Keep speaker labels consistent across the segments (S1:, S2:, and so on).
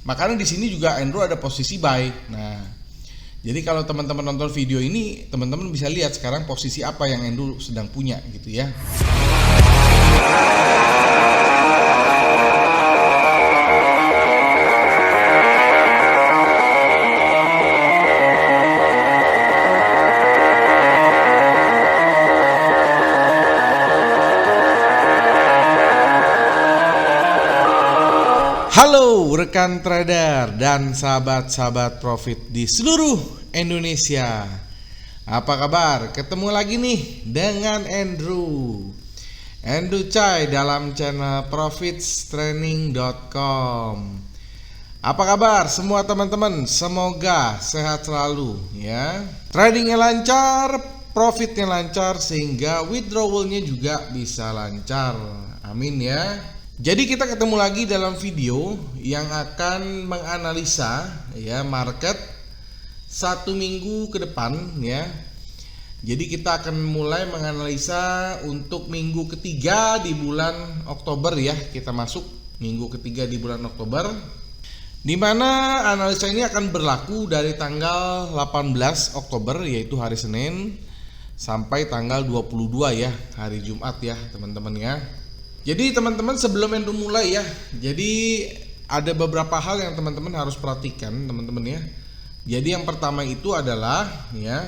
S1: Makanya di sini juga Andrew ada posisi buy. Nah, jadi kalau teman-teman nonton video ini, teman-teman bisa lihat sekarang posisi apa yang Andrew sedang punya gitu ya. Halo rekan trader dan sahabat-sahabat profit di seluruh Indonesia. Apa kabar? Ketemu lagi nih dengan Andrew Chai dalam channel profitstraining.com. Apa kabar semua teman-teman? Semoga sehat selalu ya. Tradingnya lancar, profitnya lancar, sehingga withdrawalnya juga bisa lancar. Amin ya. Jadi kita ketemu lagi dalam video yang akan menganalisa ya market 1 minggu ke depan ya. Jadi kita akan mulai menganalisa untuk minggu ketiga di bulan Oktober ya. Kita masuk minggu ketiga di bulan Oktober, di mana analisa ini akan berlaku dari tanggal 18 Oktober yaitu hari Senin sampai tanggal 22 ya, hari Jumat ya teman-teman ya. Jadi teman-teman sebelum Andrew mulai ya, jadi ada beberapa hal yang teman-teman harus perhatikan teman-teman ya. Jadi yang pertama itu adalah ya,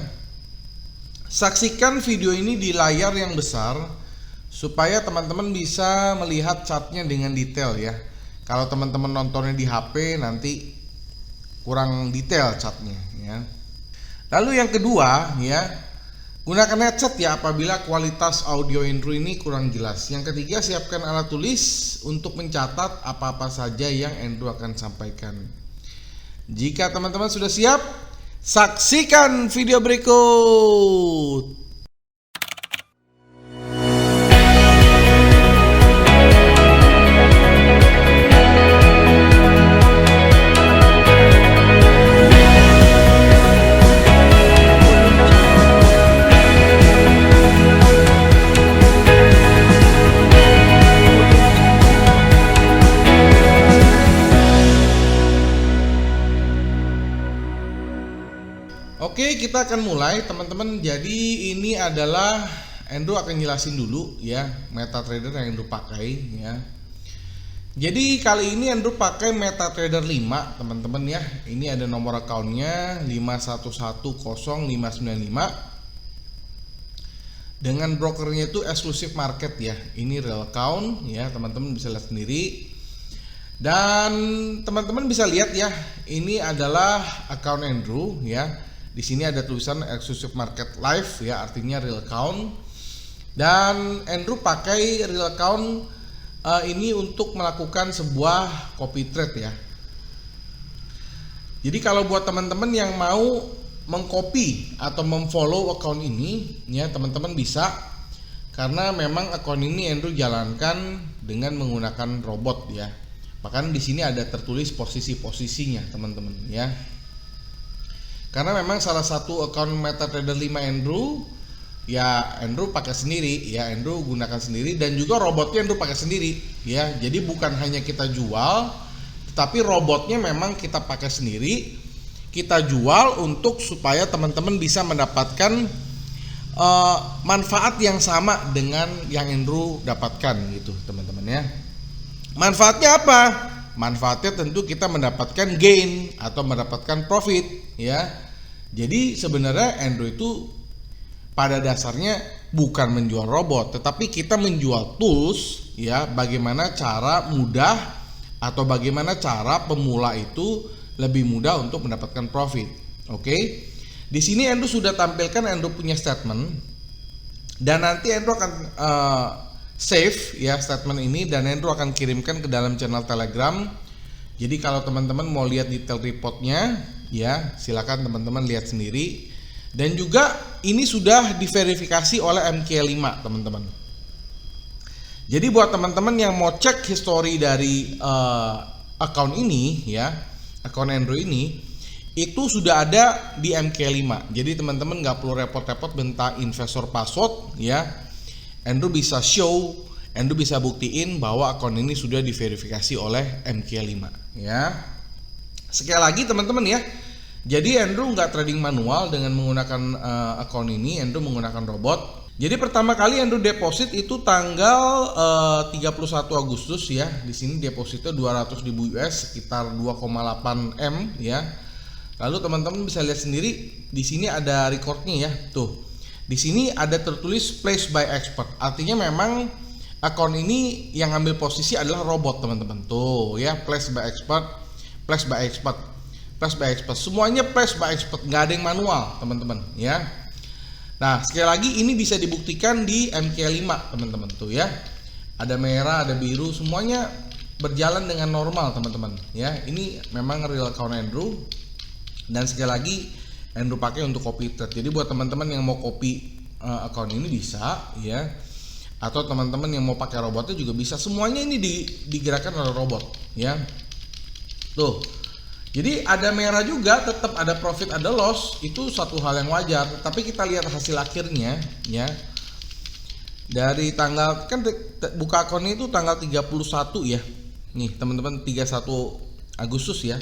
S1: saksikan video ini di layar yang besar supaya teman-teman bisa melihat chartnya dengan detail ya. Kalau teman-teman nontonnya di HP nanti kurang detail chartnya ya. Lalu yang kedua ya, gunakan headset ya apabila kualitas audio Andrew ini kurang jelas. Yang ketiga, siapkan alat tulis untuk mencatat apa-apa saja yang Andrew akan sampaikan. Jika teman-teman sudah siap, saksikan video berikut. Oke, kita akan mulai teman-teman. Jadi ini adalah Andrew akan jelasin dulu ya MetaTrader yang Andrew pakai ya. Jadi kali ini Andrew pakai MetaTrader 5 teman-teman ya. Ini ada nomor akunnya 511095 dengan brokernya itu Exclusive Market ya. Ini real account ya, teman-teman bisa lihat sendiri. Dan teman-teman bisa lihat ya, ini adalah account Andrew ya. Di sini ada tulisan Exclusive Market Live ya, artinya real account. Dan Andrew pakai real account ini untuk melakukan sebuah copy trade ya. Jadi kalau buat teman-teman yang mau mengcopy atau memfollow account ini ya, teman-teman bisa, karena memang account ini Andrew jalankan dengan menggunakan robot ya. Bahkan di sini ada tertulis posisi-posisinya teman-teman ya. Karena memang salah satu account MetaTrader 5 Andrew ya Andrew pakai sendiri ya, Andrew gunakan sendiri, dan juga robotnya Andrew pakai sendiri ya. Jadi bukan hanya kita jual, tetapi robotnya memang kita pakai sendiri, kita jual untuk supaya teman-teman bisa mendapatkan manfaat yang sama dengan yang Andrew dapatkan gitu teman-teman ya. Manfaatnya apa? Manfaatnya tentu kita mendapatkan gain atau mendapatkan profit ya. Jadi sebenarnya Andrew itu pada dasarnya bukan menjual robot, tetapi kita menjual tools ya, bagaimana cara mudah atau bagaimana cara pemula itu lebih mudah untuk mendapatkan profit. Oke. Di sini Andrew sudah tampilkan Andrew punya statement, dan nanti Andrew akan save ya statement ini, dan Andrew akan kirimkan ke dalam channel Telegram. Jadi kalau teman-teman mau lihat detail reportnya ya, silakan teman-teman lihat sendiri. Dan juga ini sudah diverifikasi oleh MK5 teman-teman. Jadi buat teman-teman yang mau cek history dari account ini ya, account Andrew ini itu sudah ada di MK5. Jadi teman-teman nggak perlu repot-repot minta investor password ya. Andrew bisa show, Andrew bisa buktiin bahwa akun ini sudah diverifikasi oleh MK5 ya. Sekali lagi teman-teman ya, jadi Andrew nggak trading manual dengan menggunakan account ini, Andrew menggunakan robot. Jadi pertama kali Andrew deposit itu tanggal 31 Agustus ya. Di sini depositnya 200.000 US, sekitar 2,8 M ya. Lalu teman-teman bisa lihat sendiri di sini ada recordnya ya. Tuh. Di sini ada tertulis placed by expert. Artinya memang akun ini yang ambil posisi adalah robot teman-teman. Tuh ya, placed by expert, placed by expert, placed by expert. Semuanya placed by expert, nggak ada yang manual teman-teman ya. Nah sekali lagi ini bisa dibuktikan di MK5 teman-teman tuh ya. Ada merah, ada biru, semuanya berjalan dengan normal teman-teman ya. Ini memang real account Andrew. Dan sekali lagi Andrew pakai untuk copy trade. Jadi buat teman-teman yang mau copy account ini bisa ya. Atau teman-teman yang mau pakai robotnya juga bisa. Semuanya ini digerakkan oleh robot ya. Tuh. Jadi ada merah juga, tetap ada profit, ada loss, itu satu hal yang wajar. Tapi kita lihat hasil akhirnya ya. Dari tanggal kan buka akunnya itu tanggal 31 ya. Nih, teman-teman 31 Agustus ya.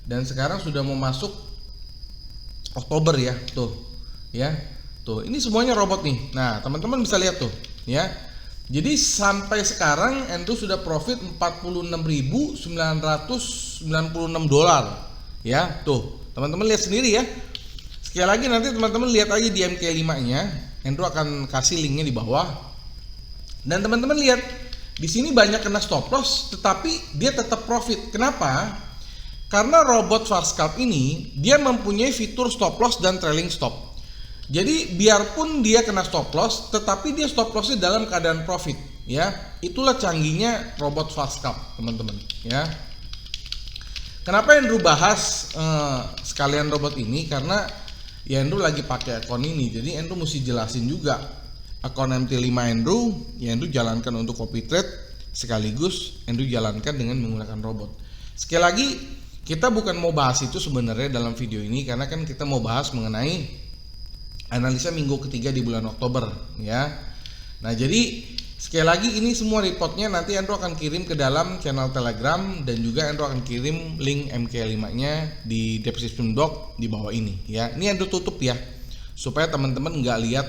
S1: Dan sekarang sudah mau masuk Oktober ya. Tuh. Ya. Tuh, ini semuanya robot nih. Nah, teman-teman bisa lihat tuh ya. Jadi sampai sekarang Andrew sudah profit 46.996 dolar ya. Tuh teman-teman lihat sendiri ya. Sekali lagi nanti teman-teman lihat aja di MK5 nya, Andrew akan kasih linknya di bawah. Dan teman-teman lihat di sini banyak kena stop loss tetapi dia tetap profit. Kenapa? Karena robot Schwarzschild ini dia mempunyai fitur stop loss dan trailing stop. Jadi biarpun dia kena stop loss, tetapi dia stop lossnya dalam keadaan profit, ya. Itulah canggihnya robot Schwarzschild, teman-teman, ya. Kenapa Andrew bahas sekalian robot ini? Karena ya Andrew lagi pakai akun ini, jadi Andrew mesti jelasin juga akun MT5 Andrew, ya Andrew jalankan untuk copy trade, sekaligus Andrew jalankan dengan menggunakan robot. Sekali lagi, kita bukan mau bahas itu sebenarnya dalam video ini, karena kan kita mau bahas mengenai analisa minggu ketiga di bulan Oktober ya. Nah jadi sekali lagi ini semua reportnya nanti Andrew akan kirim ke dalam channel Telegram dan juga Andrew akan kirim link MK5 nya di description box di bawah ini ya. Ini Andrew tutup ya supaya teman-teman nggak lihat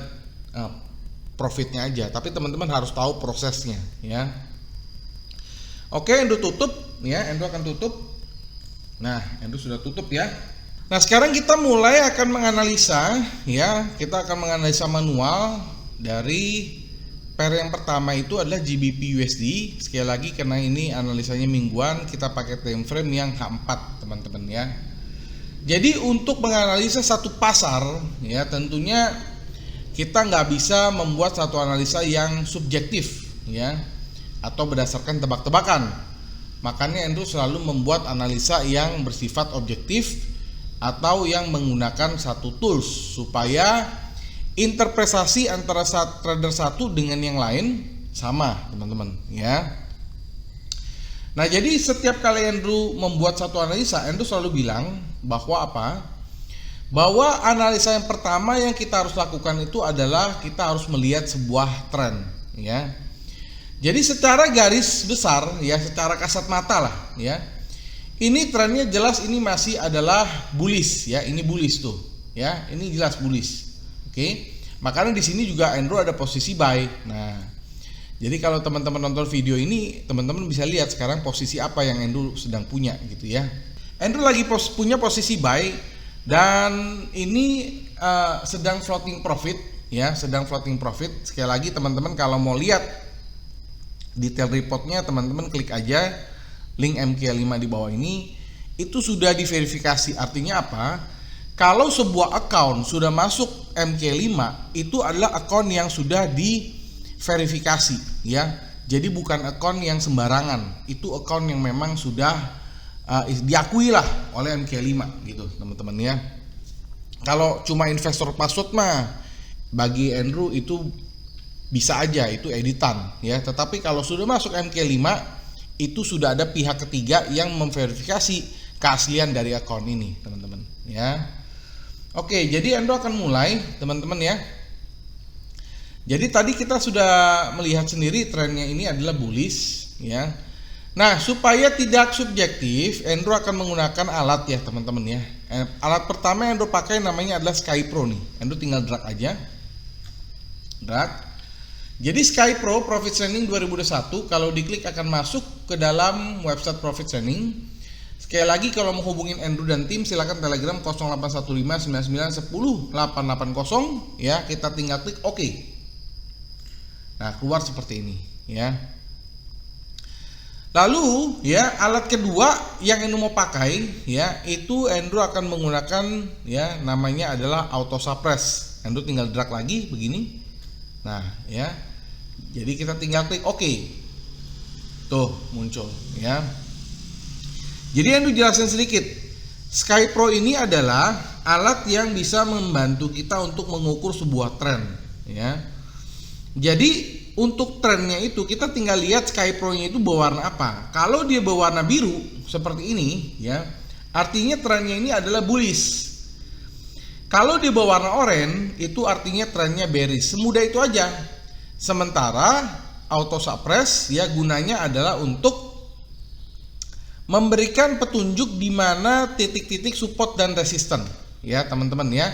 S1: profitnya aja, tapi teman-teman harus tahu prosesnya ya. Oke, Andrew tutup ya, Andrew akan tutup. Nah Andrew sudah tutup ya. Nah sekarang kita mulai akan menganalisa ya, kita akan menganalisa manual dari pair yang pertama itu adalah GBP USD. Sekali lagi karena ini analisanya mingguan, kita pakai time frame yang H4 teman-teman ya. Jadi untuk menganalisa satu pasar ya tentunya kita nggak bisa membuat satu analisa yang subjektif ya atau berdasarkan tebak-tebakan. Makanya Andrew selalu membuat analisa yang bersifat objektif atau yang menggunakan satu tools supaya interpretasi antara trader satu dengan yang lain sama teman-teman ya. Nah jadi setiap kali Andrew membuat satu analisa, Andrew selalu bilang bahwa apa? Bahwa analisa yang pertama yang kita harus lakukan itu adalah kita harus melihat sebuah tren ya. Jadi secara garis besar ya, secara kasat mata lah ya, ini trennya jelas ini masih adalah bullish ya, ini bullish tuh ya, ini jelas bullish. Oke, makanya di sini juga Andrew ada posisi buy. Nah, jadi kalau teman-teman nonton video ini, teman-teman bisa lihat sekarang posisi apa yang Andrew sedang punya gitu ya. Andrew lagi punya posisi buy dan ini sedang floating profit ya, sedang floating profit. Sekali lagi teman-teman kalau mau lihat detail reportnya, teman-teman klik aja link MK5 di bawah ini. Itu sudah diverifikasi. Artinya apa? Kalau sebuah account sudah masuk MK5 itu adalah account yang sudah diverifikasi ya. Jadi bukan account yang sembarangan. Itu account yang memang sudah diakui lah oleh MK5 gitu teman-teman ya. Kalau cuma investor password mah bagi Andrew itu bisa aja, itu editan ya. Tetapi kalau sudah masuk MK5 itu sudah ada pihak ketiga yang memverifikasi keaslian dari akun ini teman-teman ya. Oke, jadi Andrew akan mulai teman-teman ya. Jadi tadi kita sudah melihat sendiri trennya ini adalah bullish ya. Nah, supaya tidak subjektif, Andrew akan menggunakan alat ya teman-teman ya. Alat pertama yang Andrew pakai namanya adalah SkyPro nih. Andrew tinggal drag aja. Drag. Jadi SkyPro Profit Training 2021 kalau diklik akan masuk ke dalam website Profit Training. Sekali lagi kalau mau hubungin Andrew dan tim silakan Telegram 08159910 880 ya, kita tinggal klik OK. Nah, keluar seperti ini ya. Lalu ya alat kedua yang Andrew mau pakai ya itu Andrew akan menggunakan ya namanya adalah auto suppress. Andrew tinggal drag lagi begini. Nah ya, jadi kita tinggal klik OK. Tuh muncul ya. Jadi Andrew jelasin sedikit. SkyPro ini adalah alat yang bisa membantu kita untuk mengukur sebuah tren ya. Jadi untuk trennya itu kita tinggal lihat SkyPro-nya itu berwarna apa. Kalau dia berwarna biru seperti ini ya, artinya trennya ini adalah bullish. Kalau dia berwarna oranye itu artinya trennya bearish. Semudah itu aja. Sementara auto suppress ya gunanya adalah untuk memberikan petunjuk di mana titik-titik support dan resisten ya teman-teman ya.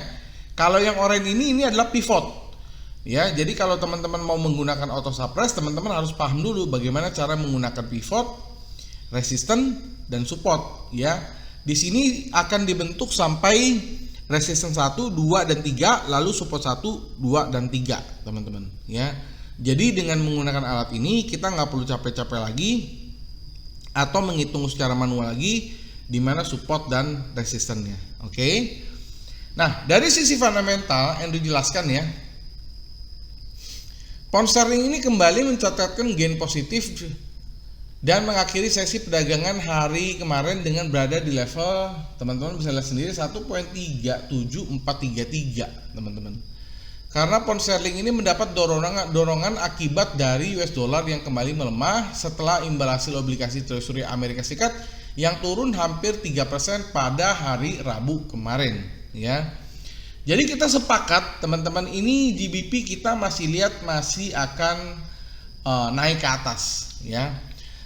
S1: Kalau yang oranye ini adalah pivot. Ya, jadi kalau teman-teman mau menggunakan auto suppress, teman-teman harus paham dulu bagaimana cara menggunakan pivot, resisten dan support ya. Di sini akan dibentuk sampai resisten 1, 2 dan 3, lalu support 1, 2 dan 3, teman-teman ya. Jadi dengan menggunakan alat ini kita nggak perlu capek-capek lagi atau menghitung secara manual lagi di mana support dan resistennya. Oke. Nah, dari sisi fundamental Andrew jelaskan ya. Pound sterling ini kembali mencatatkan gain positif dan mengakhiri sesi perdagangan hari kemarin dengan berada di level teman-teman bisa lihat sendiri 1.37433 teman-teman. Karena pound sterling ini mendapat dorongan akibat dari US dollar yang kembali melemah setelah imbal hasil obligasi Treasury Amerika Serikat yang turun hampir 3% pada hari Rabu kemarin ya. Jadi kita sepakat teman-teman ini GBP kita masih lihat masih akan naik ke atas ya.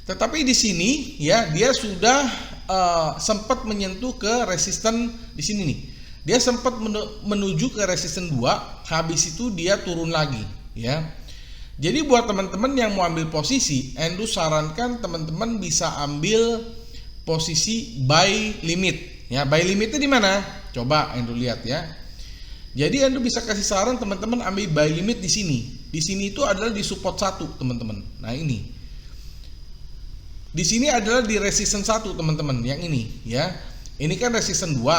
S1: Tetapi di sini ya dia sudah sempat menyentuh ke resisten di sini nih. Dia sempat menuju ke resisten 2, habis itu dia turun lagi ya. Jadi buat teman-teman yang mau ambil posisi, Andrew sarankan teman-teman bisa ambil posisi buy limit ya. Buy limitnya di mana? Coba Andrew lihat ya. Jadi Andrew bisa kasih saran teman-teman ambil buy limit di sini. Di sini itu adalah di support 1, teman-teman. Nah, ini. Di sini adalah di resistance 1, teman-teman, yang ini, ya. Ini kan resistance 2.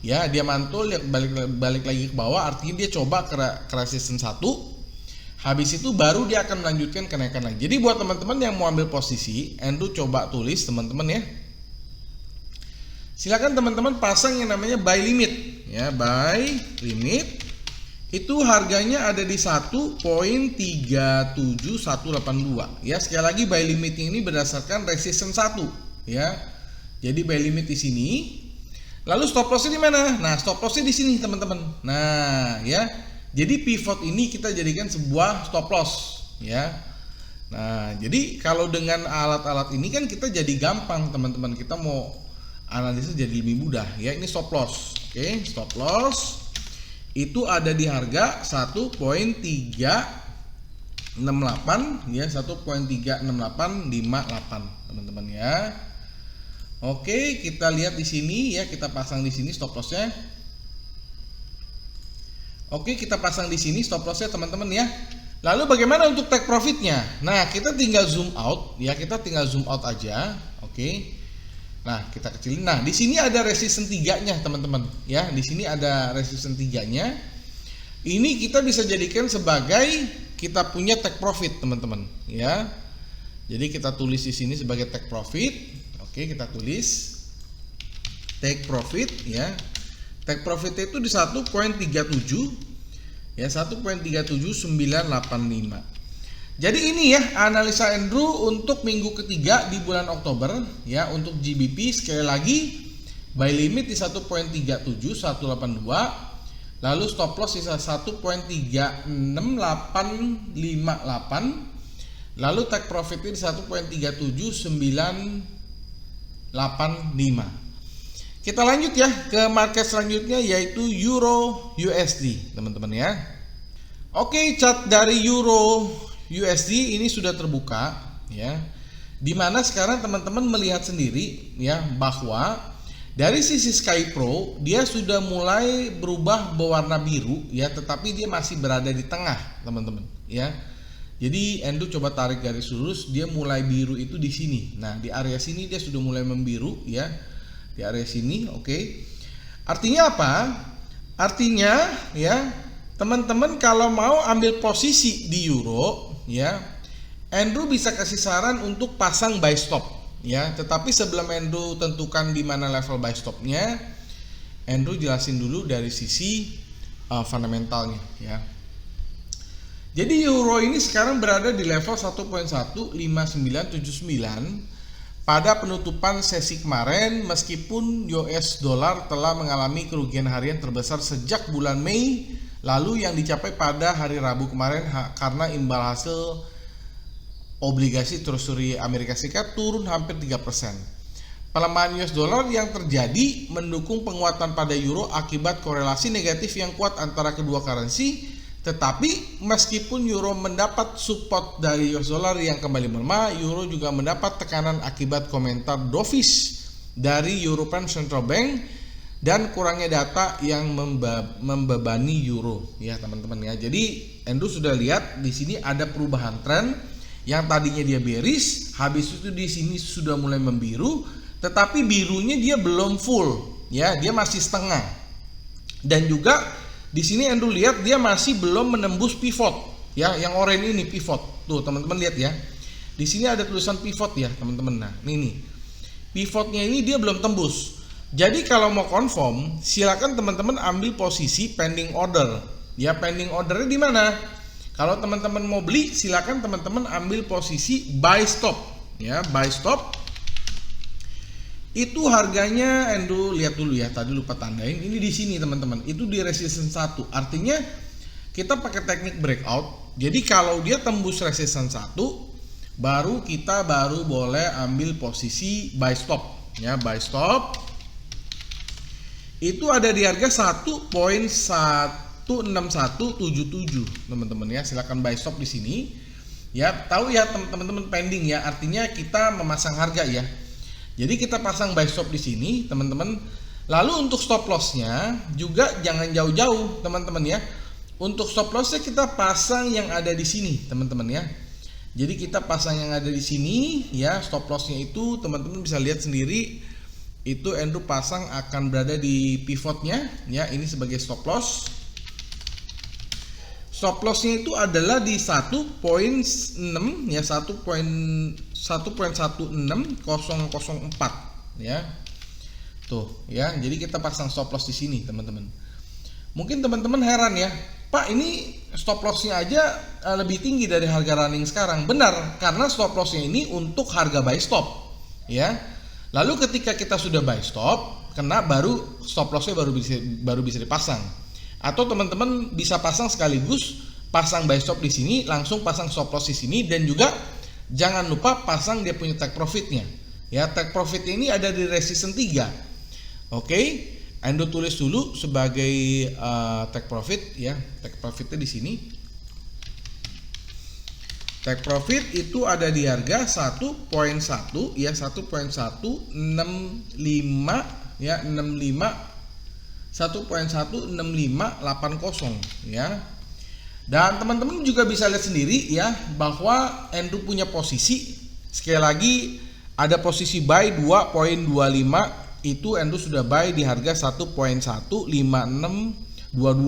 S1: Ya, dia mantul balik lagi ke bawah, artinya dia coba ke resistance 1. Habis itu baru dia akan melanjutkan kenaikan lagi. Jadi buat teman-teman yang mau ambil posisi, Andrew coba tulis, teman-teman ya. Silakan teman-teman pasang yang namanya buy limit ya, buy limit itu harganya ada di 1.37182 ya. Sekali lagi buy limit ini berdasarkan resistance 1 ya. Jadi buy limit di sini. Lalu stop lossnya di mana? Nah, stop lossnya di sini teman-teman. Nah ya, jadi pivot ini kita jadikan sebuah stop loss ya. Nah, jadi kalau dengan alat-alat ini kan kita jadi gampang teman-teman, kita mau analisis jadi lebih mudah ya. Ini stop loss. Oke, stop loss itu ada di harga 1.368 ya, 1.36858 teman-teman ya. Oke, kita lihat di sini ya, kita pasang di sini stop lossnya. Oke, kita pasang di sini stop lossnya teman-teman ya. Lalu bagaimana untuk take profitnya? Nah, kita tinggal zoom out ya, kita tinggal zoom out aja. Oke. Nah, kita kecilin. Nah, di sini ada resisten 3-nya, teman-teman. Ya, di sini ada resisten 3-nya. Ini kita bisa jadikan sebagai kita punya take profit, teman-teman, ya. Jadi kita tulis di sini sebagai take profit. Oke, kita tulis take profit ya. Take profit itu di 1.37 ya, 1.37985. Jadi ini ya analisa Andrew untuk minggu ketiga di bulan Oktober ya. Untuk GBP sekali lagi buy limit di 1.37182, lalu stop loss di 1.36858, Lalu take profitnya di 1.37985. Kita lanjut ya ke market selanjutnya, yaitu Euro USD, teman-teman ya. Oke, chart dari Euro USD ini sudah terbuka ya. Dimana sekarang teman-teman melihat sendiri ya bahwa dari sisi Sky Pro dia sudah mulai berubah berwarna biru ya, tetapi dia masih berada di tengah, teman-teman ya. Jadi Endo coba tarik garis lurus, dia mulai biru itu di sini. Nah, di area sini dia sudah mulai membiru ya. Di area sini, oke. Artinya apa? Artinya ya, teman-teman kalau mau ambil posisi di euro ya, Endo bisa kasih saran untuk pasang buy stop ya. Tetapi sebelum Endo tentukan di mana level buy stopnya, Endo jelasin dulu dari sisi fundamentalnya ya. Jadi euro ini sekarang berada di level 1.15979 pada penutupan sesi kemarin, meskipun US dollar telah mengalami kerugian harian terbesar sejak bulan Mei lalu yang dicapai pada hari Rabu kemarin karena imbal hasil obligasi Treasury Amerika Serikat turun hampir 3%. Pelemahan US dollar yang terjadi mendukung penguatan pada euro akibat korelasi negatif yang kuat antara kedua currency. Tetapi meskipun euro mendapat support dari US dollar yang kembali melemah, euro juga mendapat tekanan akibat komentar dovish dari European Central Bank dan kurangnya data yang membebani euro ya, teman-teman ya. Jadi Endo sudah lihat di sini ada perubahan tren yang tadinya dia bearish, habis itu di sini sudah mulai membiru, tetapi birunya dia belum full ya, dia masih setengah. Dan juga di sini Endo lihat dia masih belum menembus pivot ya, yang oranye ini pivot. Tuh, teman-teman lihat ya. Di sini ada tulisan pivot ya, teman-teman. Nah, ini pivotnya ini dia belum tembus. Jadi kalau mau confirm, silakan teman-teman ambil posisi pending order. Ya, pending ordernya di mana? Kalau teman-teman mau beli, silakan teman-teman ambil posisi buy stop. Ya, buy stop. Itu harganya Endo lihat dulu ya, tadi lupa tandain. Ini di sini teman-teman, itu di resistance 1. Artinya kita pakai teknik breakout. Jadi kalau dia tembus resistance 1, baru kita boleh ambil posisi buy stop ya. Buy stop itu ada di harga 1.16177 teman-teman ya. Silakan buy stop di sini ya. Tahu ya teman-teman, pending ya, artinya kita memasang harga ya. Jadi kita pasang buy stop di sini, teman-teman. Lalu untuk stop lossnya juga jangan jauh-jauh, teman-teman ya. Untuk stop lossnya kita pasang yang ada di sini, teman-teman ya. Jadi kita pasang yang ada di sini ya. Stop lossnya itu teman-teman bisa lihat sendiri. Itu Endo pasang akan berada di pivotnya ya. Ini sebagai stop loss. Stop lossnya itu adalah di 1.6 ya, 1.16004 ya. Tuh ya, jadi kita pasang stop loss di sini, teman-teman. Mungkin teman-teman heran ya, Pak, ini stop lossnya aja lebih tinggi dari harga running sekarang. Benar, karena stop lossnya ini untuk harga buy stop ya. Lalu ketika kita sudah buy stop, kena baru stop lossnya baru bisa dipasang. Atau teman-teman bisa pasang sekaligus, pasang buy stop di sini, langsung pasang stop loss di sini, dan juga jangan lupa pasang dia punya take profitnya. Ya, take profitnya ini ada di resistance 3. Oke, Endo tulis dulu sebagai take profit ya. Take profitnya di sini. Take profit itu ada di harga 1.1 ya, 1.165 ya, 1.16580 ya. Dan teman-teman juga bisa lihat sendiri ya bahwa Endo punya posisi, sekali lagi ada posisi buy 2.25, itu Endo sudah buy di harga 1.15622.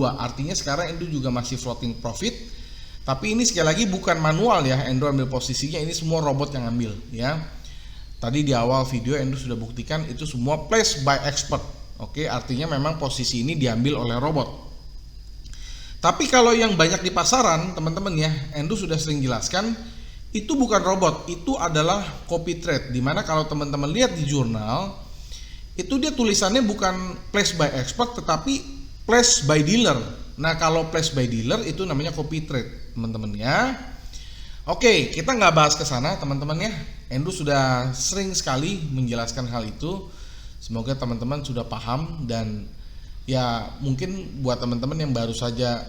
S1: Artinya sekarang Endo juga masih floating profit. Tapi ini sekali lagi bukan manual ya, Endo ambil posisinya, ini semua robot yang ambil ya. Tadi di awal video Endo sudah buktikan itu semua placed by expert. Oke, artinya memang posisi ini diambil oleh robot. Tapi kalau yang banyak di pasaran, teman-teman ya, Endo sudah sering jelaskan, itu bukan robot, itu adalah copy trade. Dimana kalau teman-teman lihat di jurnal, itu dia tulisannya bukan placed by expert, tetapi placed by dealer. Nah, kalau placed by dealer itu namanya copy trade, teman-teman ya. Oke, kita nggak bahas ke sana teman-teman ya. Andrew sudah sering sekali menjelaskan hal itu. Semoga teman-teman sudah paham, dan ya mungkin buat teman-teman yang baru saja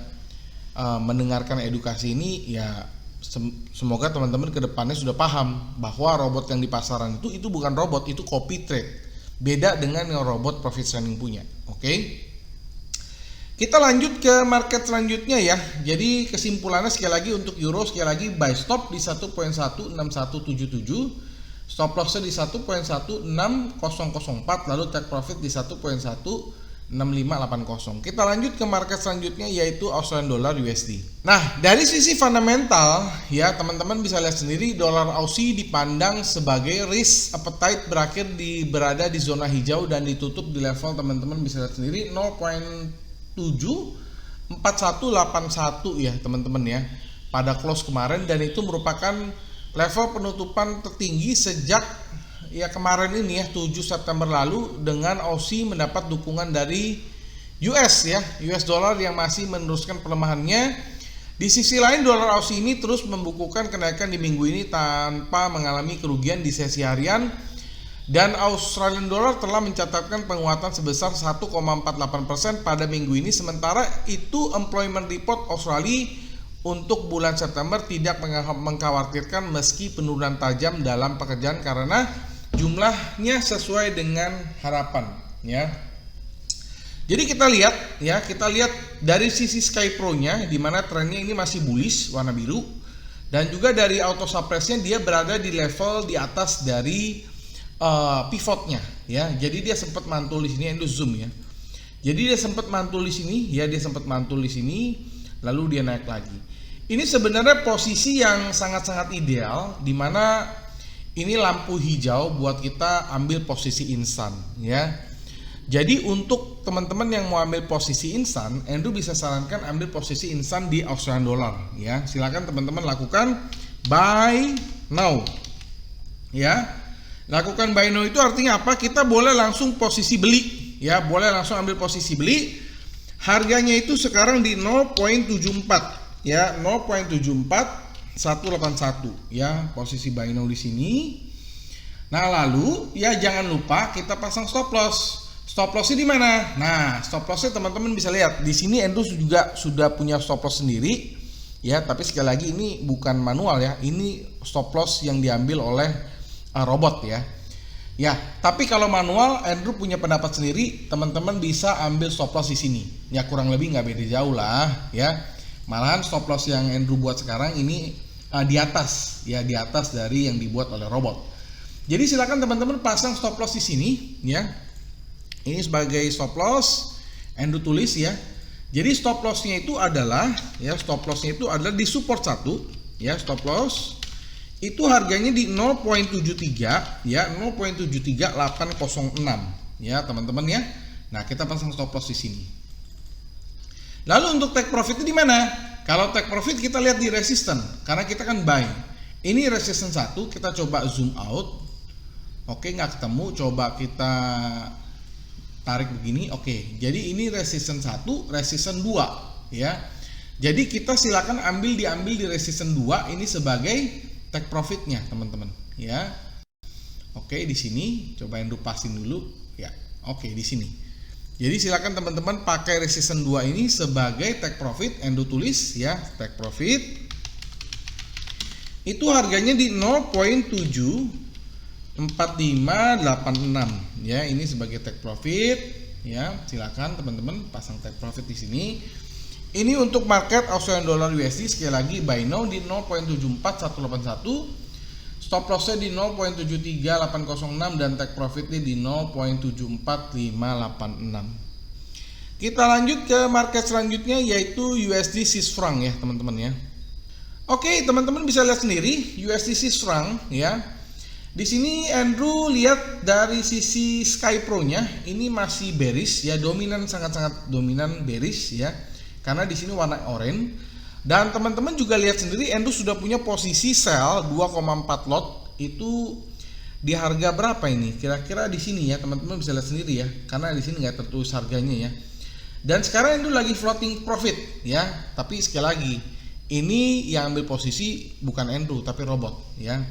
S1: mendengarkan edukasi ini, ya semoga teman-teman kedepannya sudah paham bahwa robot yang di pasaran itu bukan robot, itu copy trade. Beda dengan yang robot profit sharing punya. Oke. Kita lanjut ke market selanjutnya ya. Jadi kesimpulannya sekali lagi untuk euro, sekali lagi buy stop di 1.16177, stop lossnya di 1.16004, lalu take profit di 1.16580. Kita lanjut ke market selanjutnya yaitu Australian dollar USD. Nah, dari sisi fundamental ya teman-teman bisa lihat sendiri, dolar Aussie dipandang sebagai risk appetite berada di zona hijau dan ditutup di level teman-teman bisa lihat sendiri 0.74181 ya teman-teman ya pada close kemarin, dan itu merupakan level penutupan tertinggi sejak ya kemarin ini ya 7 September lalu, dengan Aussie mendapat dukungan dari US ya, US dollar yang masih meneruskan pelemahannya. Di sisi lain dolar Aussie ini terus membukukan kenaikan di minggu ini tanpa mengalami kerugian di sesi harian, dan Australian dollar telah mencatatkan penguatan sebesar 1,48% pada minggu ini. Sementara itu employment report Australia untuk bulan September tidak mengkhawatirkan meski penurunan tajam dalam pekerjaan karena jumlahnya sesuai dengan harapan ya. Jadi kita lihat dari sisi Sky Pro-nya, di mana trennya ini masih bullish warna biru, dan juga dari auto suppress-nya dia berada di level di atas dari pivotnya ya. Jadi dia sempat mantul di sini, Endo zoom ya. Jadi dia sempat mantul di sini lalu dia naik lagi. Ini sebenarnya posisi yang sangat-sangat ideal, di mana ini lampu hijau buat kita ambil posisi instan ya. Jadi untuk teman-teman yang mau ambil posisi instan, Andrew bisa sarankan ambil posisi instan di Australian dollar ya. Silakan teman-teman lakukan buy now ya. Lakukan buy now itu artinya apa? Kita boleh langsung posisi beli ya, boleh langsung ambil posisi beli. Harganya itu sekarang di 0.74 ya, 0.74181 ya, posisi buy now di sini. Nah, lalu ya jangan lupa kita pasang stop loss. Stop lossnya di mana? Nah, stop lossnya teman-teman bisa lihat di sini. Andrew juga sudah punya stop loss sendiri ya, tapi sekali lagi ini bukan manual ya, ini stop loss yang diambil oleh robot ya. Ya, tapi kalau manual Andrew punya pendapat sendiri, teman-teman bisa ambil stop loss di sini. Ya kurang lebih nggak beda jauh lah ya. Malahan stop loss yang Andrew buat sekarang ini di atas dari yang dibuat oleh robot. Jadi silakan teman-teman pasang stop loss di sini ya. Ini sebagai stop loss Andrew tulis ya. Jadi stop lossnya itu adalah di support 1 ya, stop loss itu harganya di 0.73 ya, 0.73806 ya teman-teman ya. Nah, kita pasang stop loss di sini. Lalu untuk take profit itu di mana? Kalau take profit kita lihat di resistance, karena kita kan buy. Ini resistance 1, kita coba zoom out. Oke, nggak ketemu, coba kita tarik begini. Oke, jadi ini resistance 1, resistance 2 ya. Jadi kita silakan diambil di resistance 2 ini sebagai take profitnya teman-teman ya. Oke, di sini coba Andrew pasin dulu ya. Oke, di sini. Jadi silakan teman-teman pakai resistance 2 ini sebagai take profit. Andrew tulis ya, take profit itu harganya di 0.74586 ya. Ini sebagai take profit ya. Silakan teman-teman pasang take profit di sini. Ini untuk market Australian dollar USD, sekali lagi buy now di 0.74181, stop lossnya di 0.73806 dan take profitnya di 0.74586. Kita lanjut ke market selanjutnya yaitu USD Swiss franc ya teman-teman ya. Oke, teman-teman bisa lihat sendiri USD Swiss franc ya. Di sini Andrew lihat dari sisi Sky Pro-nya ini masih bearish ya, sangat-sangat dominan bearish ya. Karena di sini warna oranye, dan teman-teman juga lihat sendiri Andrew sudah punya posisi sell 2,4 lot itu di harga berapa ini? Kira-kira di sini ya, teman-teman bisa lihat sendiri ya, karena di sini nggak tertulis harganya ya. Dan sekarang Andrew lagi floating profit ya, tapi sekali lagi Ini yang ambil posisi bukan Andrew tapi robot ya.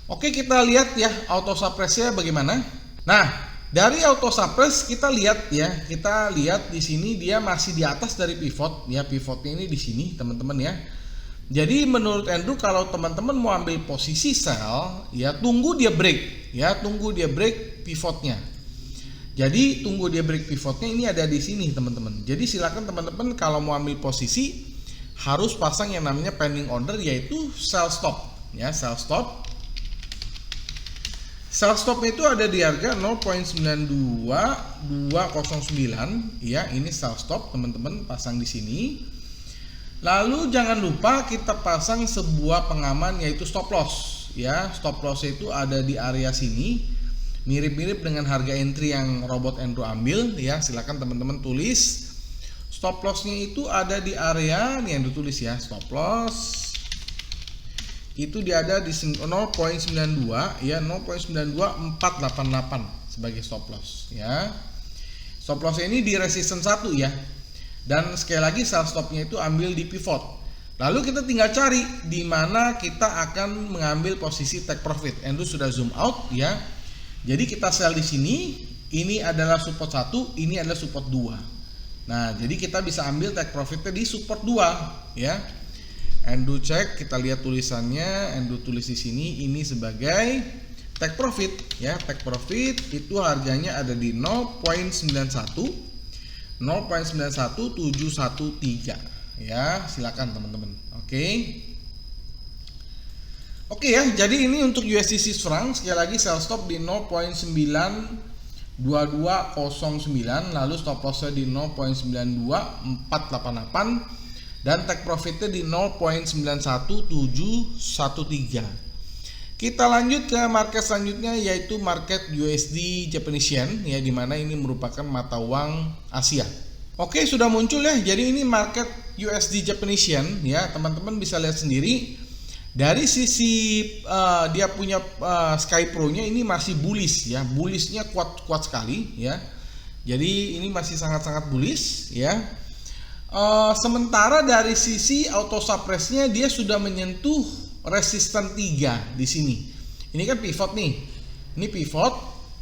S1: Oke, kita lihat ya auto suppress-nya bagaimana. Nah, dari auto suppress kita lihat ya, kita lihat di sini dia masih di atas dari pivot ya, pivotnya ini di sini teman-teman ya. Jadi menurut Andrew kalau teman-teman mau ambil posisi sell ya, tunggu dia break ya, tunggu dia break pivotnya. Jadi tunggu dia break pivotnya, ini ada di sini teman-teman. Jadi silakan teman-teman kalau mau ambil posisi harus pasang yang namanya pending order, yaitu sell stop ya, sell stop. Sell stop itu ada di harga 0.92209 ya, ini sell stop teman-teman, pasang di sini. Lalu jangan lupa kita pasang sebuah pengaman yaitu stop loss ya. Stop loss itu ada di area sini, mirip-mirip dengan harga entry yang robot Andrew ambil ya. Silakan teman-teman tulis. Stop lossnya itu ada di area nih yang ditulis ya, stop loss itu dia ada di 0.92 ya, 0.92488 sebagai stop loss ya. Stop loss ini di resistance 1 ya, dan sekali lagi sell stopnya itu ambil di pivot. Lalu kita tinggal cari di mana kita akan mengambil posisi take profit. Andrew sudah zoom out ya, jadi kita sell di sini. Ini adalah support 1, ini adalah support 2. Nah, jadi kita bisa ambil take profitnya di support 2 ya. Andrew cek, kita lihat tulisannya, Andrew tulis di sini ini sebagai take profit ya. Take profit itu harganya ada di 0.91713 ya. Silakan teman-teman. Oke ya, jadi ini untuk USD Swiss franc, sekali lagi sell stop di 0.92209, lalu stop lossnya di 0.92488 dan take profitnya di 0.91713. Kita lanjut ke market selanjutnya yaitu market USD Japanese Yen ya, dimana ini merupakan mata uang Asia. Oke, sudah muncul ya. Jadi ini market USD Japanese Yen ya, teman-teman bisa lihat sendiri. Dari sisi dia punya Sky Pro-nya ini masih bullish ya, bullishnya kuat sekali ya. Jadi ini masih sangat-sangat bullish ya. Sementara dari sisi auto suppress-nya dia sudah menyentuh resisten 3 di sini. Ini kan pivot nih. Ini pivot,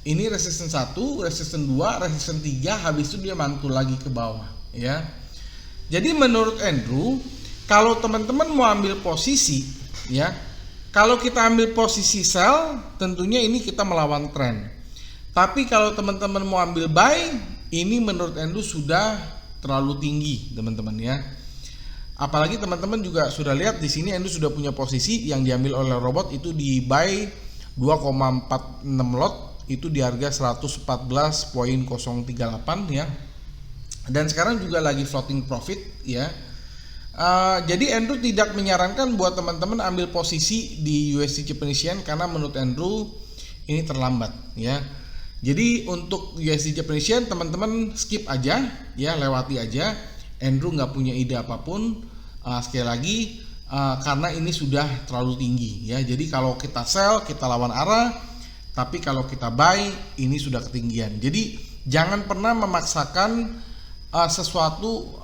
S1: ini resisten 1, resisten 2, resisten 3, habis itu dia mantul lagi ke bawah ya. Jadi menurut Andrew, kalau teman-teman mau ambil posisi ya, kalau kita ambil posisi sell, tentunya ini kita melawan tren. Tapi kalau teman-teman mau ambil buy, ini menurut Andrew sudah terlalu tinggi, teman-teman ya. Apalagi teman-teman juga sudah lihat di sini Andrew sudah punya posisi yang diambil oleh robot itu di buy 2,46 lot itu di harga 114.038 ya. Dan sekarang juga lagi floating profit ya. Jadi Andrew tidak menyarankan buat teman-teman ambil posisi di USD Japanese Yen karena menurut Andrew ini terlambat ya. Jadi untuk USD Japanese Yen teman-teman skip aja ya, lewati aja. Andrew nggak punya ide apapun sekali lagi karena ini sudah terlalu tinggi ya. Jadi kalau kita sell kita lawan arah, tapi kalau kita buy ini sudah ketinggian. Jadi jangan pernah memaksakan sesuatu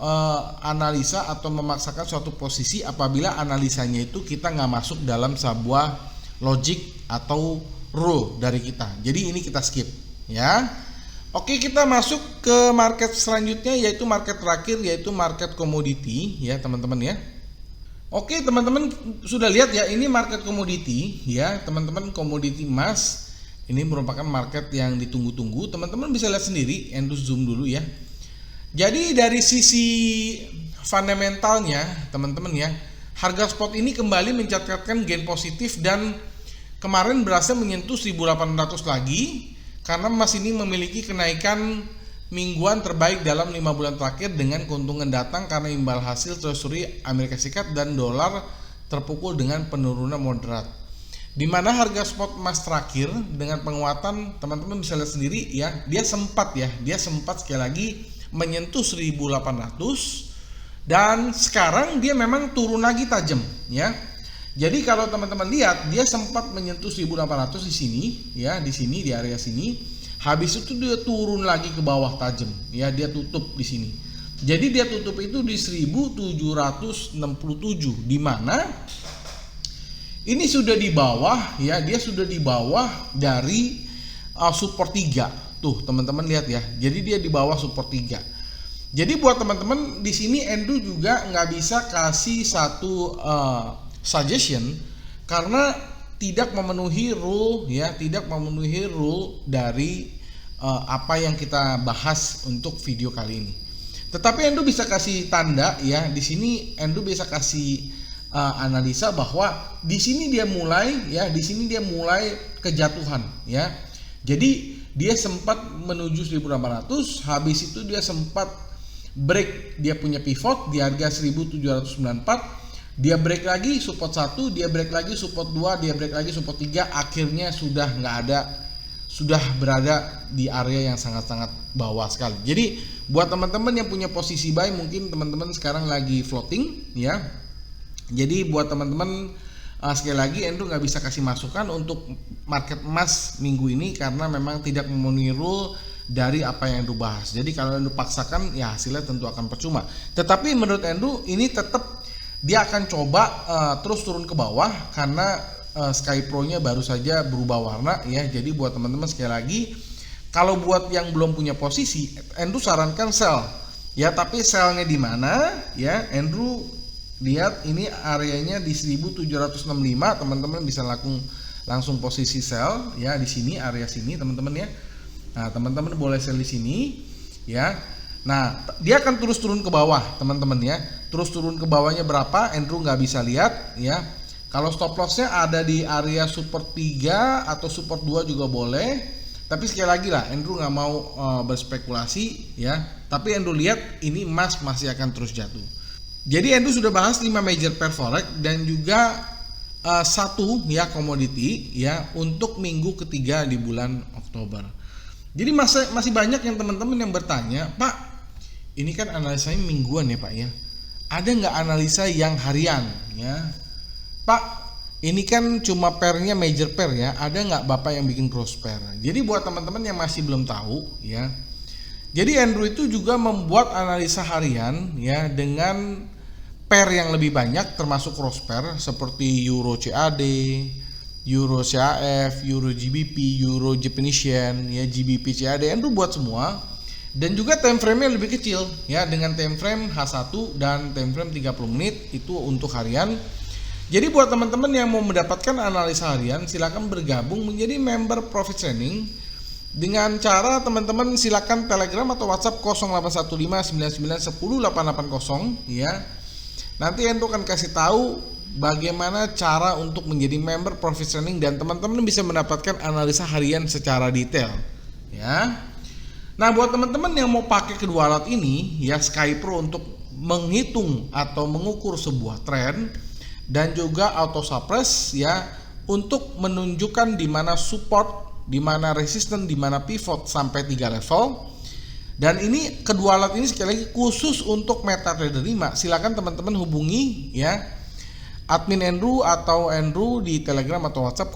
S1: analisa atau memaksakan suatu posisi apabila analisanya itu kita nggak masuk dalam sebuah logic atau rule dari kita. Jadi ini kita skip ya. Oke, kita masuk ke market selanjutnya yaitu market terakhir yaitu market komoditi ya teman-teman ya. Oke teman-teman sudah lihat ya, ini market komoditi ya teman-teman, komoditi emas ini merupakan market yang ditunggu-tunggu. Teman-teman bisa lihat sendiri, Andrew zoom dulu ya. Jadi dari sisi fundamentalnya teman-teman ya, harga spot ini kembali mencatatkan gain positif dan kemarin berhasil menyentuh 1.800 lagi karena emas ini memiliki kenaikan mingguan terbaik dalam 5 bulan terakhir dengan keuntungan datang karena imbal hasil treasury Amerika Serikat dan dolar terpukul dengan penurunan moderat. Di mana harga spot emas terakhir dengan penguatan, teman-teman bisa lihat sendiri ya, dia sempat sekali lagi menyentuh 1.800 dan sekarang dia memang turun lagi tajam ya. Jadi kalau teman-teman lihat dia sempat menyentuh 1.800 di sini ya, di sini di area sini. Habis itu dia turun lagi ke bawah tajam ya, dia tutup di sini. Jadi dia tutup itu di 1767, di mana ini sudah di bawah ya, dia sudah di bawah dari support 3. Tuh, teman-teman lihat ya. Jadi dia di bawah support 3. Jadi buat teman-teman di sini Andrew juga nggak bisa kasih satu suggestion karena tidak memenuhi rule ya, tidak memenuhi rule dari apa yang kita bahas untuk video kali ini. Tetapi Andrew bisa kasih tanda ya, di sini Andrew bisa kasih analisa bahwa di sini dia mulai ya, di sini dia mulai kejatuhan ya. Jadi dia sempat menuju 1800, habis itu dia sempat break, dia punya pivot di harga 1794, dia break lagi support 1, dia break lagi support 2, dia break lagi support 3, akhirnya sudah nggak ada, sudah berada di area yang sangat-sangat bawah sekali. Jadi buat teman-teman yang punya posisi buy, mungkin teman-teman sekarang lagi floating ya. Jadi buat teman-teman sekali lagi Andrew nggak bisa kasih masukan untuk market emas minggu ini karena memang tidak memenuhi rule dari apa yang Andrew bahas. Jadi kalau Andrew paksakan ya hasilnya tentu akan percuma. Tetapi menurut Andrew ini tetap dia akan coba terus turun ke bawah karena Sky Pro-nya baru saja berubah warna ya. Jadi buat teman-teman sekali lagi, kalau buat yang belum punya posisi, Andrew sarankan sell ya. Tapi sellnya di mana ya? Andrew lihat ini areanya di 1765, teman-teman bisa langsung posisi sell ya di sini, area sini teman-teman ya. Nah, teman-teman boleh sell di sini ya. Nah, dia akan terus turun ke bawah teman-teman ya. Terus turun ke bawahnya berapa Andrew nggak bisa lihat ya. Kalau stop lossnya ada di area support 3 atau support 2 juga boleh. Tapi sekali lagi lah, Andrew nggak mau berspekulasi ya. Tapi Andrew lihat ini emas masih akan terus jatuh. Jadi Andrew sudah bahas 5 major pair forex dan juga satu ya komoditi ya untuk minggu ketiga di bulan Oktober. Jadi masih banyak yang teman-teman yang bertanya, Pak, ini kan analisanya mingguan ya Pak ya. Ada nggak analisa yang harian ya? Pak, ini kan cuma pairnya major pair ya, ada nggak Bapak yang bikin cross pair? Jadi buat teman-teman yang masih belum tahu ya, jadi Andrew itu juga membuat analisa harian ya dengan pair yang lebih banyak termasuk cross pair seperti Euro CAD, Euro CAF, Euro GBP, Euro Japanese Yen, ya GBP CAD, Andrew buat semua. Dan juga time frame-nya lebih kecil ya, dengan time frame H1 dan time frame 30 menit itu untuk harian. Jadi buat teman-teman yang mau mendapatkan analisa harian, silakan bergabung menjadi member Profit Training dengan cara teman-teman silakan Telegram atau WhatsApp 081599108880 ya. Nanti Andrew akan kasih tahu bagaimana cara untuk menjadi member Profit Training dan teman-teman bisa mendapatkan analisa harian secara detail ya. Nah, buat teman-teman yang mau pakai kedua alat ini ya, Sky Pro untuk menghitung atau mengukur sebuah tren dan juga auto suppress ya untuk menunjukkan di mana support, di mana resisten, di mana pivot sampai 3 level. Dan ini kedua alat ini sekali lagi khusus untuk MetaTrader 5. Silakan teman-teman hubungi ya admin Andrew atau Andrew di Telegram atau WhatsApp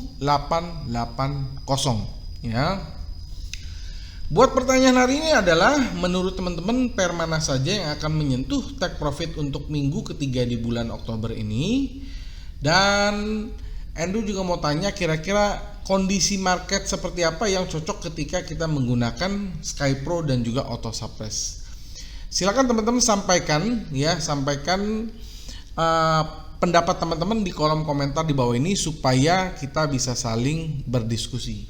S1: 081599108880 ya. Buat pertanyaan hari ini adalah, menurut teman-teman pair mana saja yang akan menyentuh take profit untuk minggu ketiga di bulan Oktober ini? Dan Andrew juga mau tanya kira-kira kondisi market seperti apa yang cocok ketika kita menggunakan Sky Pro dan juga auto suppress. Silakan teman-teman sampaikan ya, pendapat teman-teman di kolom komentar di bawah ini supaya kita bisa saling berdiskusi.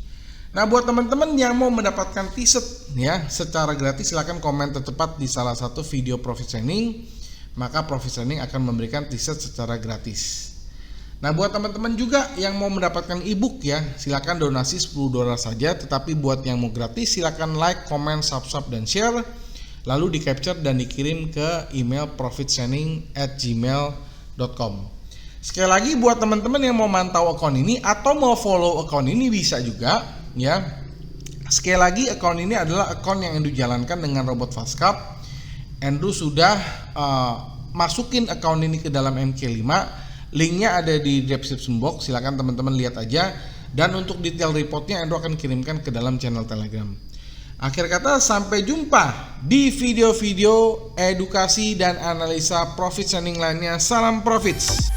S1: Nah, buat teman-teman yang mau mendapatkan t-shirt ya secara gratis, silakan komen tercepat di salah satu video Profit Training, maka Profit Training akan memberikan t-shirt secara gratis. Nah, buat teman-teman juga yang mau mendapatkan e-book ya, silakan donasi $10 saja, tetapi buat yang mau gratis silakan like, comment, subscribe dan share, lalu di capture dan dikirim ke email profittraining@gmail.com. Sekali lagi buat teman-teman yang mau mantau akun ini atau mau follow akun ini bisa juga ya. Sekali lagi akun ini adalah akun yang Andrew jalankan dengan robot Fastcap. Andrew sudah masukin akun ini ke dalam MK5. Linknya ada di description box, silakan teman-teman lihat aja. Dan untuk detail reportnya Andrew akan kirimkan ke dalam channel Telegram. Akhir kata, sampai jumpa di video-video edukasi dan analisa profit sharing lainnya. Salam profits.